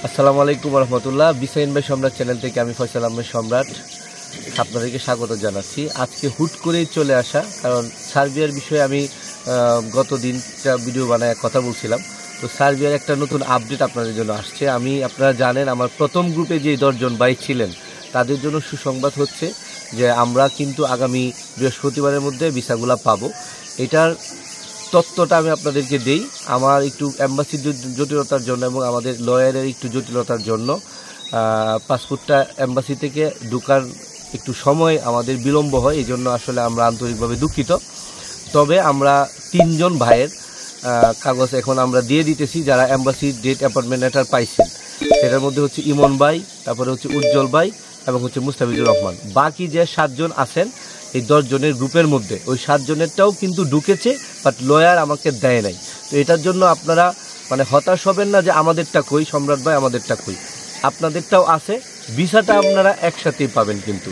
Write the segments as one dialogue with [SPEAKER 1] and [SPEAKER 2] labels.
[SPEAKER 1] আসসালামু আলাইকুম রহমতুল্লাহ। বিসাইন ভাই সম্রাট চ্যানেল থেকে আমি ফয়সাল আহমেদ সম্রাট আপনাদেরকে স্বাগত জানাচ্ছি। আজকে হুট করেই চলে আসা, কারণ সার্বিয়ার বিষয়ে আমি গত দিনটা ভিডিও বানায় কথা বলছিলাম। তো সার্বিয়ার একটা নতুন আপডেট আপনাদের জন্য আসছে। আপনারা জানেন আমার প্রথম গ্রুপে যে 10 জন ভাই ছিলেন তাদের জন্য সুসংবাদ হচ্ছে যে আমরা কিন্তু আগামী বৃহস্পতিবারের মধ্যে ভিসাগুলো পাবো। এটার তথ্যটা আমি আপনাদেরকে দেই। আমার একটু অ্যাম্বাসির জটিলতার জন্য এবং আমাদের লয়ারের একটু জটিলতার জন্য পাসপোর্টটা অ্যাম্বাসি থেকে ঢোকার একটু সময় আমাদের বিলম্ব হয়, এই জন্য আসলে আমরা আন্তরিকভাবে দুঃখিত। তবে আমরা 3 জন ভাইয়ের কাগজ এখন আমরা দিয়ে দিতেছি যারা অ্যাম্বাসি ডেট অ্যাপয়েন্টমেন্ট লেটার পাইছেন। সেটার মধ্যে হচ্ছে ইমন ভাই, তারপরে হচ্ছে উজ্জ্বল ভাই এবং হচ্ছে মুস্তাফিজুর রহমান। বাকি যে 7 জন আছেন এই 10 জনের গ্রুপের মধ্যে, ওই 7 জনেরটাও কিন্তু ঢুকেছে, বাট লয়ার আমাকে দেয় নাই। তো এটার জন্য আপনারা হতাশ হবেন না যে আমাদেরটা কই সম্রাট ভাই, আমাদেরটা কই। আপনাদেরটাও আছে, ভিসাটা আপনারা একসাথেই পাবেন। কিন্তু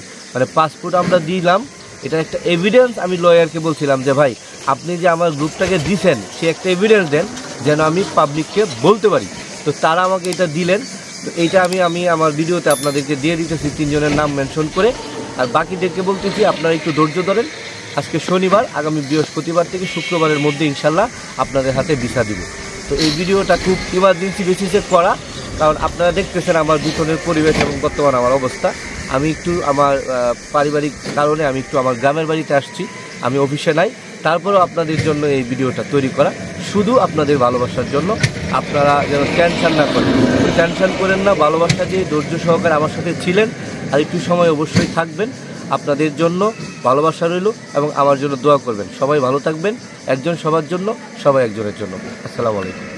[SPEAKER 1] পাসপোর্ট আমরা দিলাম, এটা একটা এভিডেন্স। আমি লয়ারকে বলছিলাম যে ভাই আপনি যে আমার গ্রুপটাকে দিছেন সে একটা এভিডেন্স দেন যেন আমি পাবলিককে বলতে পারি। তো তারা আমাকে এটা দিলেন। তো এইটা আমি আমার ভিডিওতে আপনাদেরকে দিয়ে দিতেছি 3 জনের নাম মেনশন করে। আর বাকিদেরকে বলতেছি আপনারা একটু ধৈর্য ধরেন। আজকে শনিবার, আগামী বৃহস্পতিবার থেকে শুক্রবারের মধ্যে ইনশাল্লাহ আপনাদের হাতে ভিসা দিব। তো এই ভিডিওটা খুব ইমার্জেন্সি বেসিসে করা, কারণ আপনারা দেখতেছেন আমার পিছনের পরিবেশ এবং বর্তমান আমার অবস্থা। আমি একটু আমার পারিবারিক কারণে আমি একটু আমার গ্রামের বাড়িতে আসছি, আমি অফিসে নাই। তারপরেও আপনাদের জন্য এই ভিডিওটা তৈরি করা, শুধু আপনাদের ভালোবাসার জন্য। আপনারা যেন টেনশন না করেন, টেনশন করেন না। ভালোবাসা দিয়ে ধৈর্য সহকারে আমার সাথে ছিলেন, আর একটু সময় অবশ্যই থাকবেন। আপনাদের জন্য ভালোবাসা রইল এবং আমার জন্য দোয়া করবেন। সবাই ভালো থাকবেন। একজন সবার জন্য, সবাই একজনের জন্য। আসসালামু আলাইকুম।